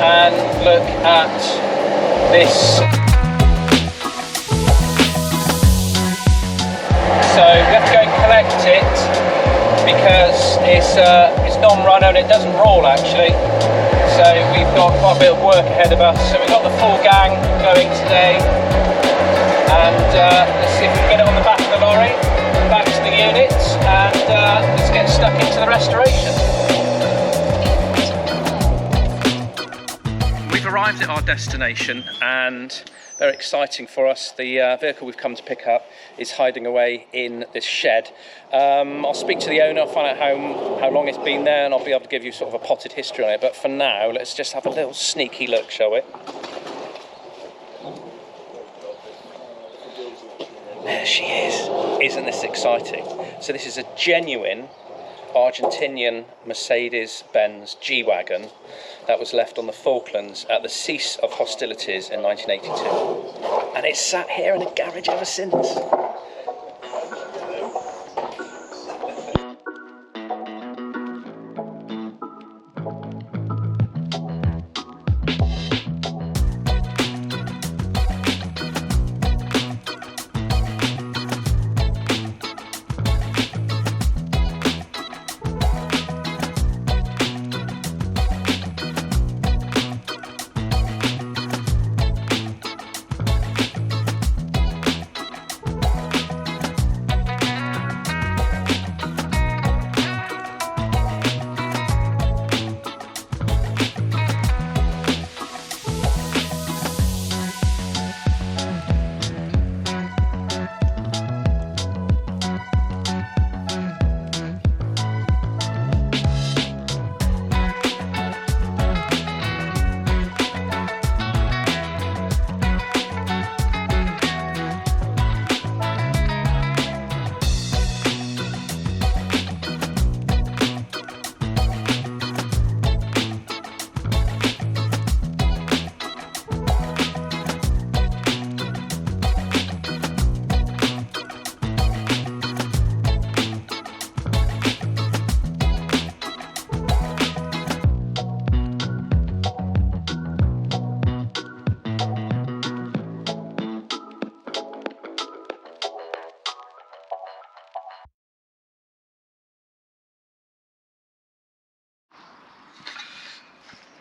and look at this. So we have to go and collect it because it's non-runner and it doesn't roll actually. So we've got quite a bit of work ahead of us. So we've got the full gang going today, and let's see if we can get it on the back of the lorry, back to the units, and let's get stuck into the restoration. We've arrived at our destination and very exciting for us. The vehicle we've come to pick up is hiding away in this shed. I'll speak to the owner, I'll find out how long it's been there, and I'll be able to give you sort of a potted history on it. But for now, let's just have a little sneaky look, shall we? There she is. Isn't this exciting? So this is a genuine Argentinian Mercedes-Benz G-Wagon that was left on the Falklands at the cease of hostilities in 1982. And it's sat here in a garage ever since.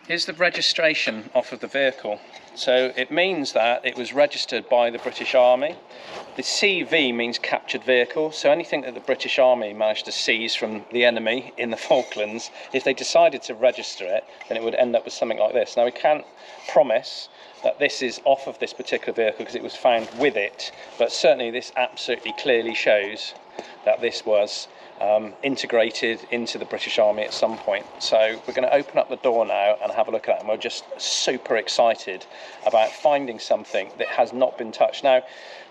Here's the registration off of the vehicle. So it means that it was registered by the British Army. The CV means captured vehicle, so anything that the British Army managed to seize from the enemy in the Falklands, if they decided to register it, then it would end up with something like this. Now we can't promise that this is off of this particular vehicle because it was found with it, but certainly this absolutely clearly shows that this was integrated into the British Army at some point. So we're going to open up the door now and have a look at it, and we're just super excited about finding something that has not been touched. Now,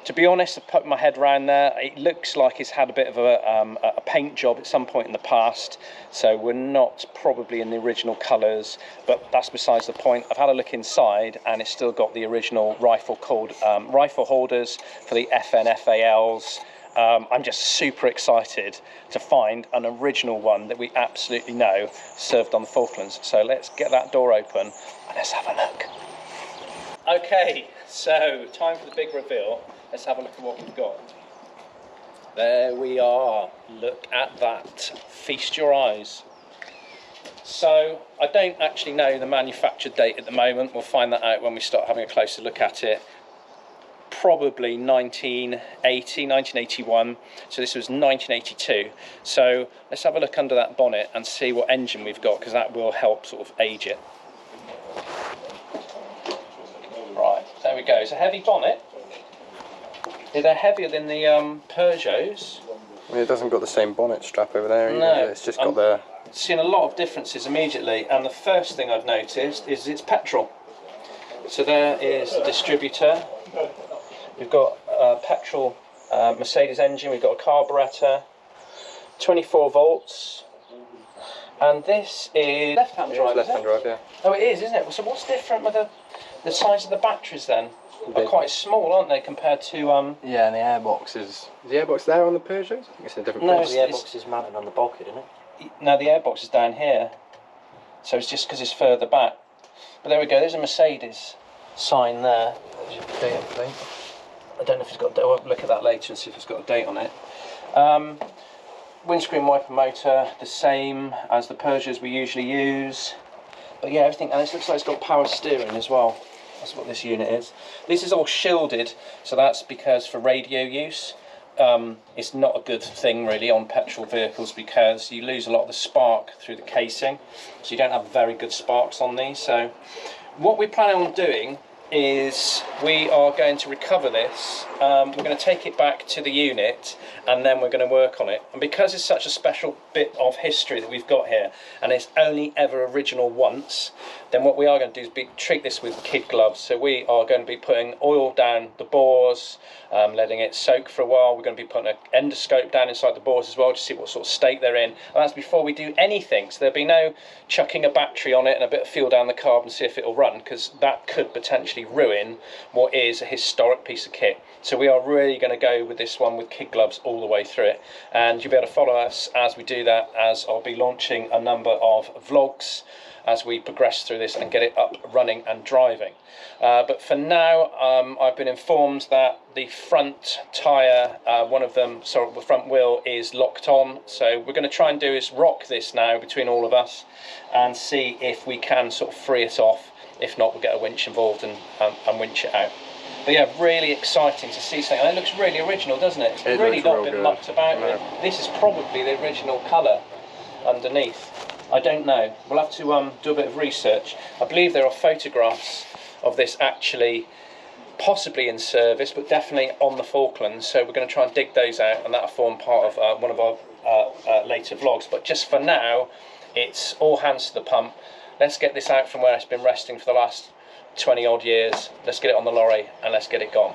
to be honest, I've put my head around there. It looks like it's had a bit of a paint job at some point in the past, so we're not probably in the original colours, but that's besides the point. I've had a look inside and it's still got the original rifle holders for the FNFALs. I'm just super excited to find an original one that we absolutely know served on the Falklands. So let's get that door open and let's have a look. Okay, so time for the big reveal. Let's have a look at what we've got. There we are. Look at that. Feast your eyes. So I don't actually know the manufacture date at the moment. We'll find that out when we start having a closer look at it. Probably 1980, 1981, so this was 1982. So let's have a look under that bonnet and see what engine we've got, because that will help sort of age it. Right, there we go. It's a heavy bonnet. They're heavier than the Peugeots. I mean, it doesn't got the same bonnet strap over there either. No, it's just got the... Seen a lot of differences immediately, and the first thing I've noticed is it's petrol. So there is the distributor. We've got a petrol Mercedes engine, we've got a carburettor, 24 volts, and this is left-hand drive, left-hand drive, yeah. Oh, it is, isn't it? So what's different with the size of the batteries then? They're quite small, aren't they, compared to... Yeah, and the airbox is the airbox there on the Peugeot? I think it's a different place. No, the airbox is mounted on the bulkhead, isn't it? No, the airbox is down here, so it's just because it's further back. But there we go, there's a Mercedes sign there. There's your date plate. I don't know if it's got a date, we'll look at that later and see if it's got a date on it. Windscreen wiper motor, the same as the Peugeots we usually use. But yeah, everything, and it looks like it's got power steering as well. That's what this unit is. This is all shielded, so that's because for radio use. It's not a good thing really on petrol vehicles because you lose a lot of the spark through the casing, so you don't have very good sparks on these. So what we plan on doing is we are going to recover this. We're going to take it back to the unit and then we're going to work on it. And because it's such a special bit of history that we've got here and it's only ever original once, then what we are going to do is treat this with kid gloves. So we are going to be putting oil down the bores, letting it soak for a while. We're going to be putting an endoscope down inside the bores as well to see what sort of state they're in. And that's before we do anything. So there'll be no chucking a battery on it and a bit of fuel down the carb and see if it'll run, because that could potentially ruin what is a historic piece of kit. So we are really going to go with this one with kid gloves all the way through it, and you'll be able to follow us as we do that, as I'll be launching a number of vlogs as we progress through this and get it up running and driving. But for now, I've been informed that the front tyre, the front wheel is locked on. So we're going to try and do is rock this now between all of us and see if we can sort of free it off. If not, we'll get a winch involved and winch it out. But yeah, really exciting to see something. And it looks really original, doesn't it? It's really not been mucked about with. This is probably the original colour underneath. I don't know. We'll have to do a bit of research. I believe there are photographs of this actually possibly in service, but definitely on the Falklands. So we're going to try and dig those out, and that'll form part of one of our later vlogs. But just for now, it's all hands to the pump. Let's get this out from where it's been resting for the last 20 odd years. Let's get it on the lorry and let's get it gone.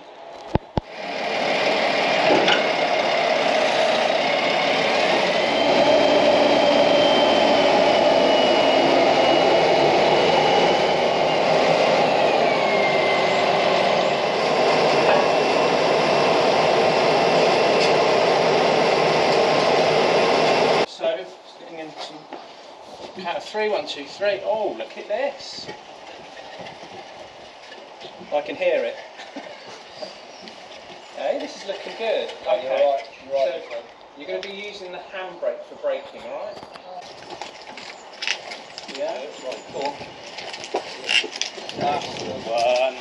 So, sticking in some count of three, 1, 2, 3. Oh, look at this. I can hear it. Okay, this is looking good. Okay, you're right. So you're going to be using the handbrake for braking, alright? Yeah, that's right, cool. That's the one.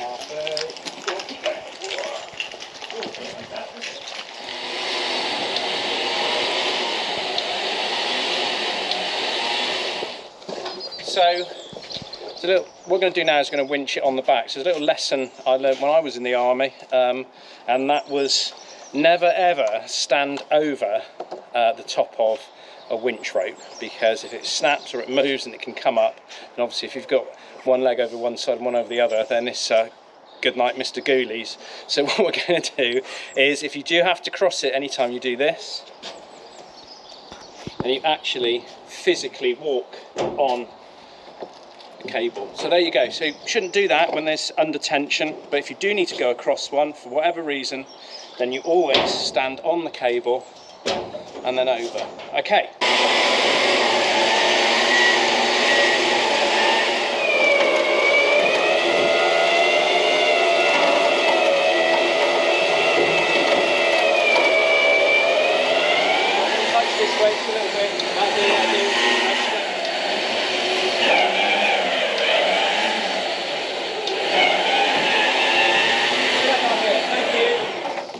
So what we're going to do now is going to winch it on the back. So there's a little lesson I learned when I was in the army, and that was never ever stand over the top of a winch rope, because if it snaps or it moves and it can come up, and obviously if you've got one leg over one side and one over the other, then it's good night Mr. Ghoulies. So what we're going to do is, if you do have to cross it anytime you do this, and you actually physically walk on the cable. So there you go. So you shouldn't do that when there's under tension, but if you do need to go across one for whatever reason, then you always stand on the cable and then over. Okay. Touch this way a little bit. I do.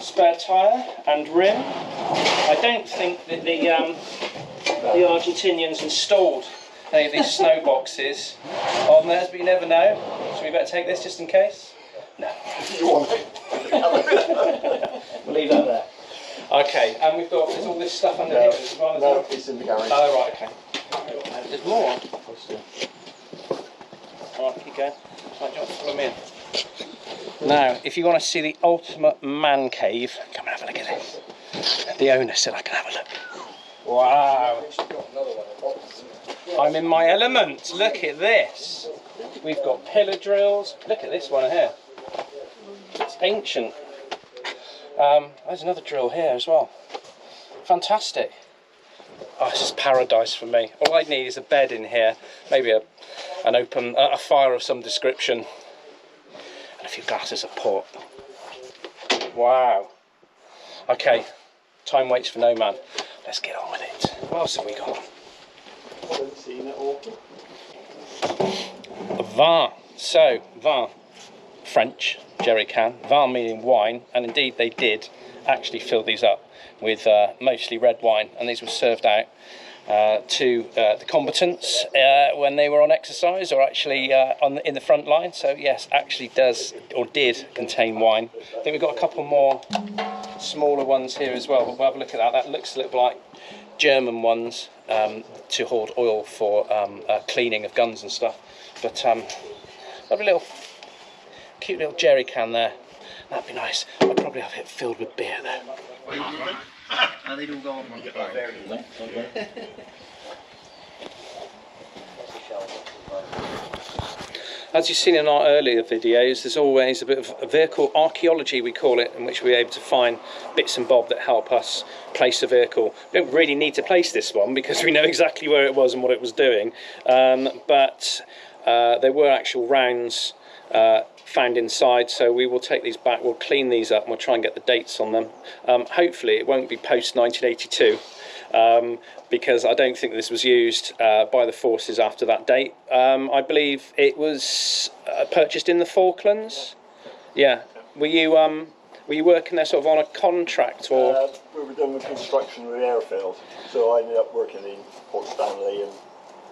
Spare tyre and rim. I don't think that the Argentinians installed any of these snow boxes on theirs, but you never know. So we better take this just in case? No. You want it? We'll leave that there. Okay, and there's all this stuff under here as well. No, it's in the garage. Oh, right, okay. There's more. Alright, keep going. Right, John, follow me in. Now, if you want to see the ultimate man cave, come and have a look at this. The owner said I can have a look. Wow. I'm in my element. Look at this. We've got pillar drills. Look at this one here. It's ancient. There's another drill here as well. Fantastic. Oh, this is paradise for me. All I need is a bed in here, maybe a and open a fire of some description. And a few glasses of port. Wow. Okay, time waits for no man. Let's get on with it. What else have we got? Vin. So, vin, French, jerry can. Vin meaning wine, and indeed they did actually fill these up with mostly red wine, and these were served out to the combatants when they were on exercise, or actually in the front line. So yes, actually does or did contain wine. I think we've got a couple more smaller ones here as well, but we'll have a look at that. That looks a little like German ones to hold oil for cleaning of guns and stuff. But lovely little cute little jerry can there. That'd be nice. I'd probably have it filled with beer though. They'd all gone. As you've seen in our earlier videos, there's always a bit of vehicle archaeology, we call it, in which we're able to find bits and bob that help us place a vehicle. We don't really need to place this one because we know exactly where it was and what it was doing, but there were actual rounds found inside, so we will take these back, we'll clean these up and we'll try and get the dates on them. Hopefully it won't be post 1982, because I don't think this was used by the forces after that date. I believe it was purchased in the Falklands. Yeah. Were you working there sort of on a contract, or? We were doing the construction of the airfield, so I ended up working in Port Stanley, and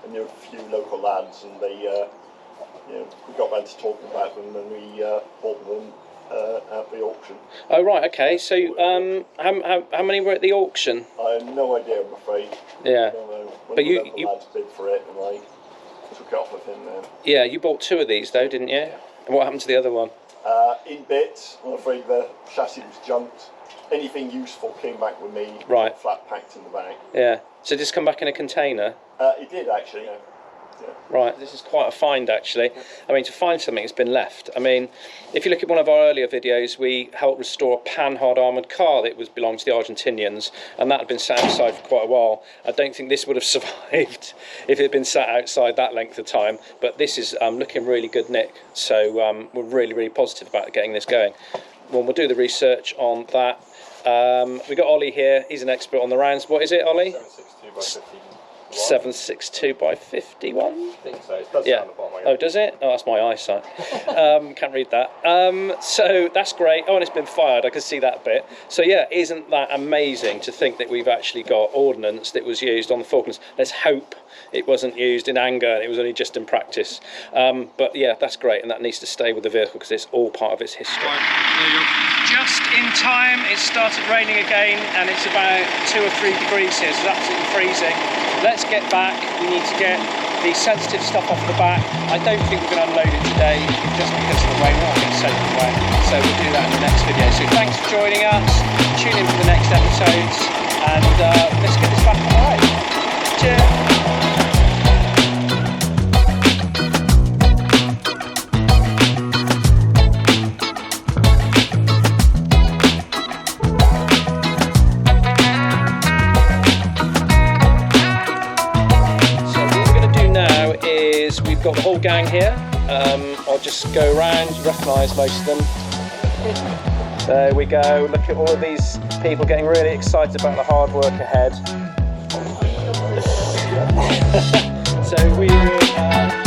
I knew a few local lads, and they we got round to talking about them, and we bought them at the auction. Oh right, okay. So how many were at the auction? I have no idea, I'm afraid. Yeah. I don't know. But you lads bid for it, and I took it off with him then. Yeah, you bought 2 of these though, didn't you? And what happened to the other one? In bits, I'm afraid the chassis was junked. Anything useful came back with me. Right. Flat packed in the bag. Yeah. So did this come back in a container? It did actually. Yeah. Yeah. Right, this is quite a find actually. I mean, to find something that's been left. I mean, if you look at one of our earlier videos, we helped restore a panhard armoured car that belonged to the Argentinians, and that had been sat outside for quite a while. I don't think this would have survived if it had been sat outside that length of time, but this is looking really good nick, so we're really, really positive about getting this going. Well, we'll do the research on that. We've got Ollie here, he's an expert on the rounds. What is it, Ollie? 762 by 51. I think so. It does Yeah. sound about my Oh, does it? Oh, that's my eyesight. Can't read that. So that's great. Oh, and it's been fired. I can see that bit. So yeah, isn't that amazing to think that we've actually got ordnance that was used on the Falklands? Let's hope it wasn't used in anger. It was only just in practice. But yeah, that's great, and that needs to stay with the vehicle because it's all part of its history. Just in time, it started raining again, and it's about 2 or 3 degrees here, so it's absolutely freezing. Let's get back. We need to get the sensitive stuff off the back. I don't think we're going to unload it today just because of the rain. We'll get soaked away. So we'll do that in the next video. So thanks for joining us. Tune in for the next episodes, and let's get this back on the road. Cheers. We've got the whole gang here. I'll just go around, you recognise most of them. There we go, look at all of these people getting really excited about the hard work ahead. So we will